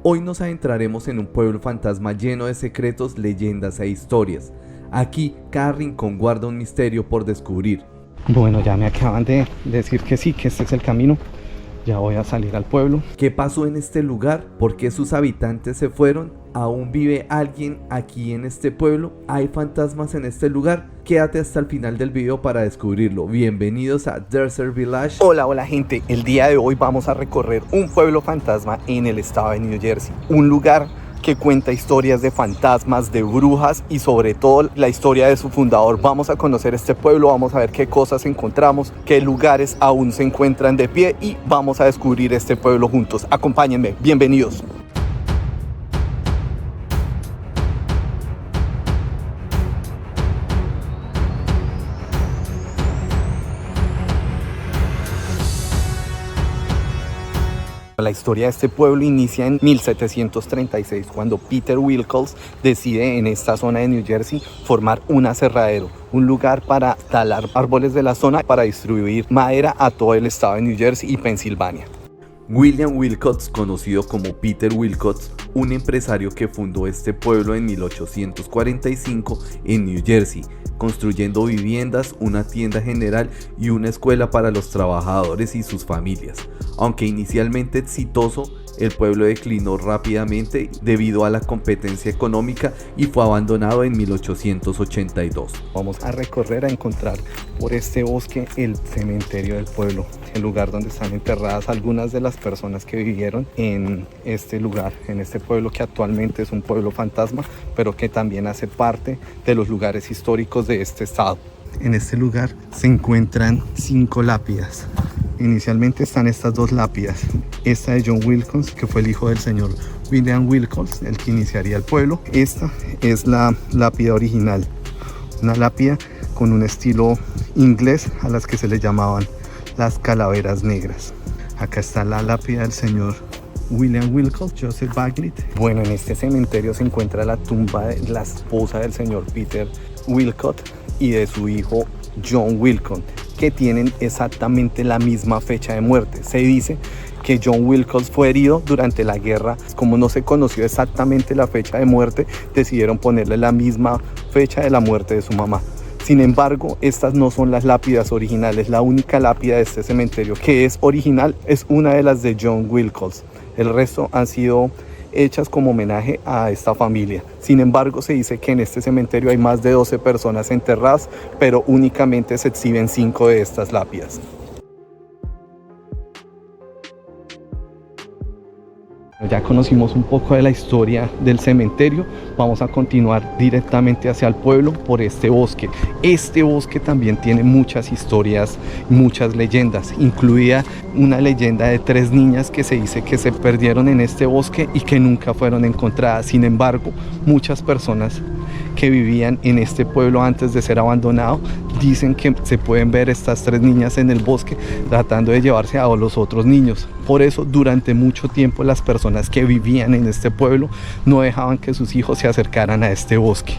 Hoy nos adentraremos en un pueblo fantasma lleno de secretos, leyendas e historias. Aquí cada rincón guarda un misterio por descubrir. Bueno, ya me acaban de decir que sí, que este es el camino. Ya voy a salir al pueblo. ¿Qué pasó en este lugar? ¿Por qué sus habitantes se fueron? ¿Aún vive alguien aquí en este pueblo? ¿Hay fantasmas en este lugar? Quédate hasta el final del video para descubrirlo. Bienvenidos a Desert Village. Hola gente, el día de hoy vamos a recorrer un pueblo fantasma en el estado de New Jersey. Un lugar que cuenta historias de fantasmas, de brujas y sobre todo la historia de su fundador. Vamos a conocer este pueblo, vamos a ver qué cosas encontramos, qué lugares aún se encuentran de pie y vamos a descubrir este pueblo juntos. Acompáñenme, bienvenidos. La historia de este pueblo inicia en 1736, cuando Peter Wilcox decide en esta zona de New Jersey formar un aserradero, un lugar para talar árboles de la zona para distribuir madera a todo el estado de New Jersey y Pensilvania. William Wilcox, conocido como Peter Wilcox, un empresario que fundó este pueblo en 1845 en New Jersey, construyendo viviendas, una tienda general y una escuela para los trabajadores y sus familias. Aunque inicialmente exitoso, el pueblo declinó rápidamente debido a la competencia económica y fue abandonado en 1882. Vamos a recorrer a encontrar por este bosque el cementerio del pueblo, el lugar donde están enterradas algunas de las personas que vivieron en este lugar, en este pueblo que actualmente es un pueblo fantasma, pero que también hace parte de los lugares históricos de este estado. En este lugar se encuentran 5 lápidas. Inicialmente están estas 2 lápidas. Esta de John Wilcox, que fue el hijo del señor William Wilcox, el que iniciaría el pueblo. Esta es la lápida original, una lápida con un estilo inglés a las que se le llamaban las calaveras negras. Acá está la lápida del señor William Wilcox, Joseph Bagley. Bueno, en este cementerio se encuentra la tumba de la esposa del señor Peter Wilcox y de su hijo John Wilcox, que tienen exactamente la misma fecha de muerte. Se dice que John Wilcox fue herido durante la guerra. Como no se conoció exactamente la fecha de muerte, decidieron ponerle la misma fecha de la muerte de su mamá. Sin embargo, estas no son las lápidas originales. La única lápida de este cementerio que es original es una de las de John Wilcox. El resto han sido hechas como homenaje a esta familia. Sin embargo, se dice que en este cementerio hay más de 12 personas enterradas, pero únicamente se exhiben 5 de estas lápidas. Ya conocimos un poco de la historia del cementerio. Vamos a continuar directamente hacia el pueblo por este bosque. Este bosque también tiene muchas historias, muchas leyendas, incluida una leyenda de 3 niñas que se dice que se perdieron en este bosque y que nunca fueron encontradas. Sin embargo, muchas personas que vivían en este pueblo antes de ser abandonado dicen que se pueden ver estas 3 niñas en el bosque tratando de llevarse a los otros niños. Por eso durante mucho tiempo las personas que vivían en este pueblo no dejaban que sus hijos se acercaran a este bosque.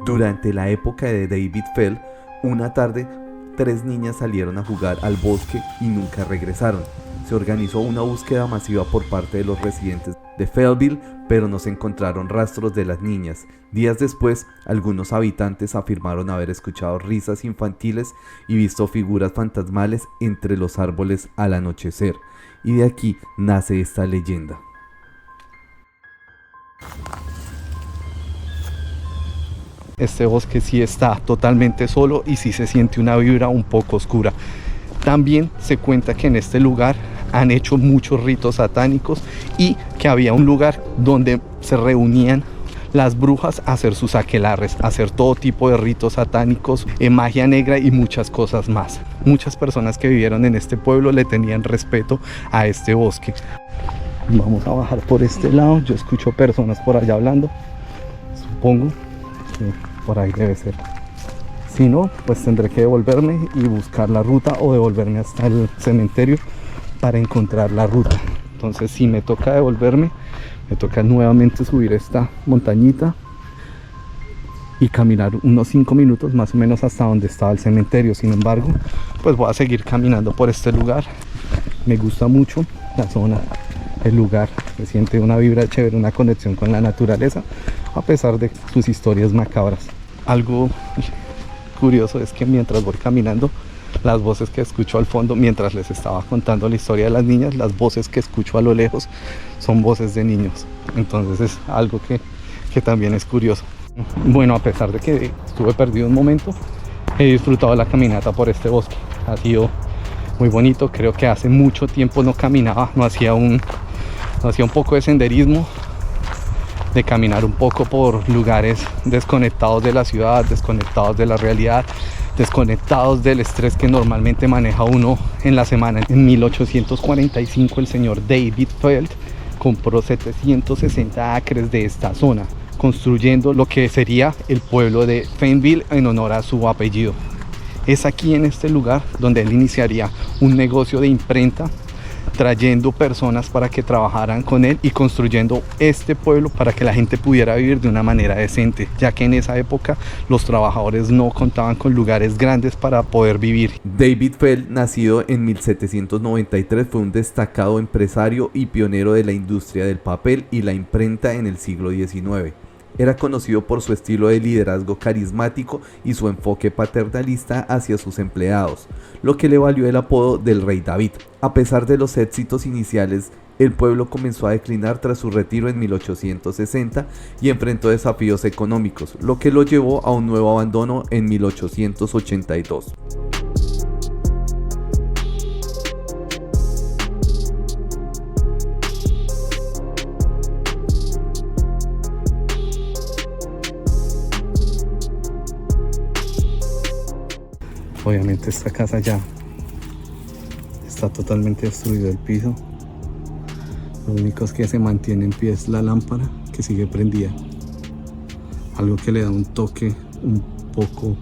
Durante la época de David Fell, una tarde 3 niñas salieron a jugar al bosque y nunca regresaron. Se organizó una búsqueda masiva por parte de los residentes de Fellville, pero no se encontraron rastros de las niñas. Días después, algunos habitantes afirmaron haber escuchado risas infantiles y visto figuras fantasmales entre los árboles al anochecer, y de aquí nace esta leyenda. Este bosque sí está totalmente solo y sí se siente una vibra un poco oscura. También se cuenta que en este lugar han hecho muchos ritos satánicos y que había un lugar donde se reunían las brujas a hacer sus aquelarres, a hacer todo tipo de ritos satánicos, magia negra y muchas cosas más. Muchas personas que vivieron en este pueblo le tenían respeto a este bosque. Vamos a bajar por este lado. Yo escucho personas por allá hablando. Supongo que por ahí debe ser. Si no, pues tendré que devolverme y buscar la ruta o devolverme hasta el cementerio para encontrar la ruta. Entonces si me toca devolverme, me toca nuevamente subir esta montañita y caminar unos 5 minutos más o menos hasta donde estaba el cementerio. Sin embargo, pues voy a seguir caminando por este lugar. Me gusta mucho la zona el lugar. Se siente una vibra chévere, una conexión con la naturaleza, a pesar de sus historias macabras. Algo curioso es que mientras voy caminando, las voces que escucho al fondo, mientras les estaba contando la historia de las niñas, las voces que escucho a lo lejos son voces de niños. Entonces es algo que también es curioso. Bueno, a pesar de que estuve perdido un momento, he disfrutado la caminata por este bosque. Ha sido muy bonito. Creo que hace mucho tiempo no caminaba, no hacía un poco de senderismo, de caminar un poco por lugares desconectados de la ciudad, desconectados de la realidad, desconectados del estrés que normalmente maneja uno en la semana. En 1845 el señor David Feld compró 760 acres de esta zona, construyendo lo que sería el pueblo de Fayetteville en honor a su apellido. Es aquí en este lugar donde él iniciaría un negocio de imprenta, trayendo personas para que trabajaran con él y construyendo este pueblo para que la gente pudiera vivir de una manera decente, ya que en esa época los trabajadores no contaban con lugares grandes para poder vivir. David Feld, nacido en 1793, fue un destacado empresario y pionero de la industria del papel y la imprenta en el siglo XIX. Era conocido por su estilo de liderazgo carismático y su enfoque paternalista hacia sus empleados, lo que le valió el apodo del Rey David. A pesar de los éxitos iniciales, el pueblo comenzó a declinar tras su retiro en 1860 y enfrentó desafíos económicos, lo que lo llevó a un nuevo abandono en 1882. Obviamente esta casa ya está totalmente destruido el piso. Lo único que se mantiene en pie es la lámpara, que sigue prendida. Algo que le da un toque un poco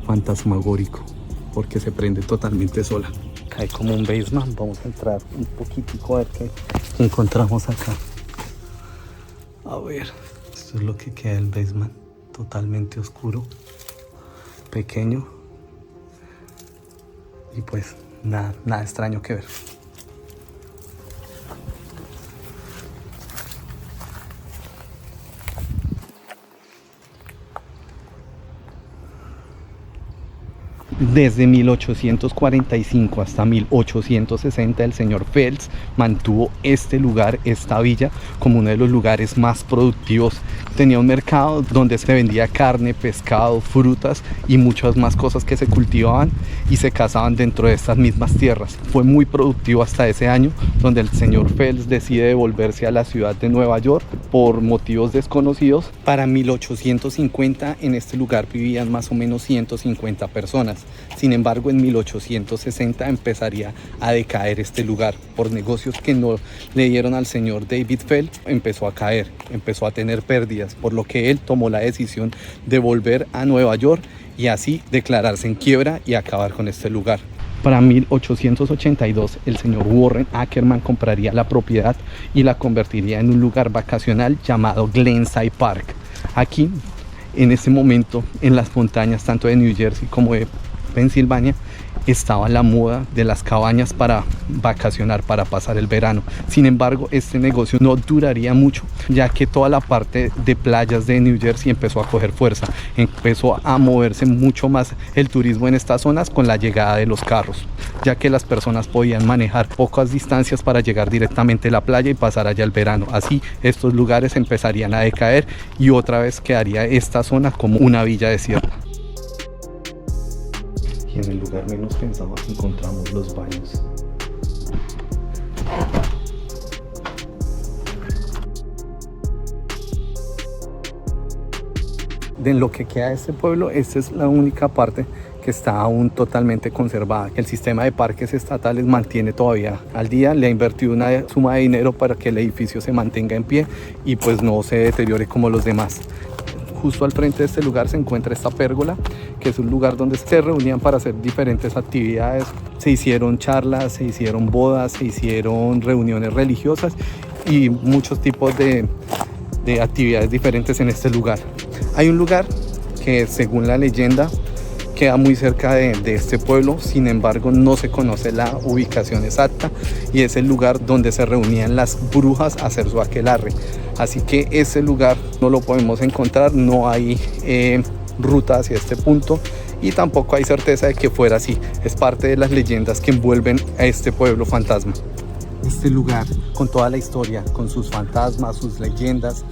fantasmagórico, porque se prende totalmente sola. Acá hay como un basement. Vamos a entrar un poquitico a ver qué encontramos acá. A ver, esto es lo que queda del basement. Totalmente oscuro, pequeño. Y pues nada extraño que ver. Desde 1845 hasta 1860 el señor Phelps mantuvo este lugar, esta villa, como uno de los lugares más productivos. Tenía un mercado donde se vendía carne, pescado, frutas y muchas más cosas que se cultivaban y se cazaban dentro de estas mismas tierras. Fue muy productivo hasta ese año, donde el señor Phelps decide devolverse a la ciudad de Nueva York por motivos desconocidos. Para 1850 en este lugar vivían más o menos 150 personas. Sin embargo, en 1860 empezaría a decaer este lugar. Por negocios que no le dieron al señor David Feld, empezó a caer, empezó a tener pérdidas, por lo que él tomó la decisión de volver a Nueva York y así declararse en quiebra y acabar con este lugar. Para 1882 el señor Warren Ackerman compraría la propiedad y la convertiría en un lugar vacacional llamado Glenside Park. Aquí, en ese momento, en las montañas tanto de New Jersey como de Pensilvania, estaba la moda de las cabañas para vacacionar, para pasar el verano. Sin embargo, este negocio no duraría mucho, ya que toda la parte de playas de New Jersey empezó a coger fuerza, empezó a moverse mucho más el turismo en estas zonas con la llegada de los carros, ya que las personas podían manejar pocas distancias para llegar directamente a la playa y pasar allá el verano. Así estos lugares empezarían a decaer y otra vez quedaría esta zona como una villa desierta. Y en el lugar menos pensado encontramos los baños. De lo que queda de este pueblo, esta es la única parte que está aún totalmente conservada. El sistema de parques estatales mantiene todavía al día. Le ha invertido una suma de dinero para que el edificio se mantenga en pie y pues no se deteriore como los demás. Justo al frente de este lugar se encuentra esta pérgola, que es un lugar donde se reunían para hacer diferentes actividades. Se hicieron charlas, se hicieron bodas, se hicieron reuniones religiosas y muchos tipos de actividades diferentes en este lugar. Hay un lugar que, según la leyenda, queda muy cerca de este pueblo, sin embargo no se conoce la ubicación exacta y es el lugar donde se reunían las brujas a hacer su aquelarre. Así que ese lugar no lo podemos encontrar, no hay ruta hacia este punto y tampoco hay certeza de que fuera así. Es parte de las leyendas que envuelven a este pueblo fantasma. Este lugar, con toda la historia, con sus fantasmas, sus leyendas,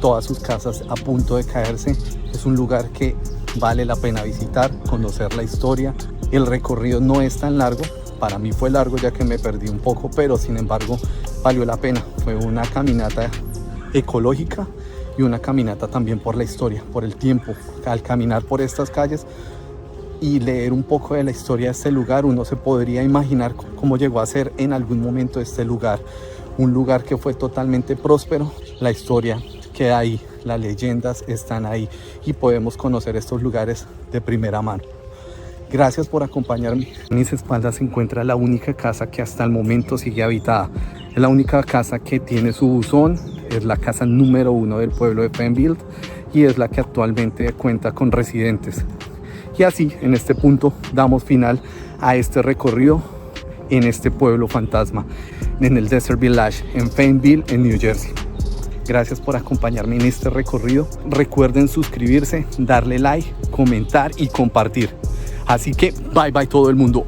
todas sus casas a punto de caerse, es un lugar que vale la pena visitar, conocer la historia. El recorrido no es tan largo, para mí fue largo ya que me perdí un poco, pero sin embargo valió la pena. Fue una caminata ecológica y una caminata también por la historia, por el tiempo. Al caminar por estas calles y leer un poco de la historia de este lugar, uno se podría imaginar cómo llegó a ser en algún momento este lugar. Un lugar que fue totalmente próspero. La historia queda ahí, las leyendas están ahí y podemos conocer estos lugares de primera mano. Gracias por acompañarme. A mis espaldas se encuentra la única casa que hasta el momento sigue habitada. Es la única casa que tiene su buzón, es la casa número 1 del pueblo de Fayetteville y es la que actualmente cuenta con residentes. Y así, en este punto, damos final a este recorrido en este pueblo fantasma, en el Desert Village, en Fayetteville, en New Jersey. Gracias por acompañarme en este recorrido. Recuerden suscribirse, darle like, comentar y compartir. Así que bye bye todo el mundo.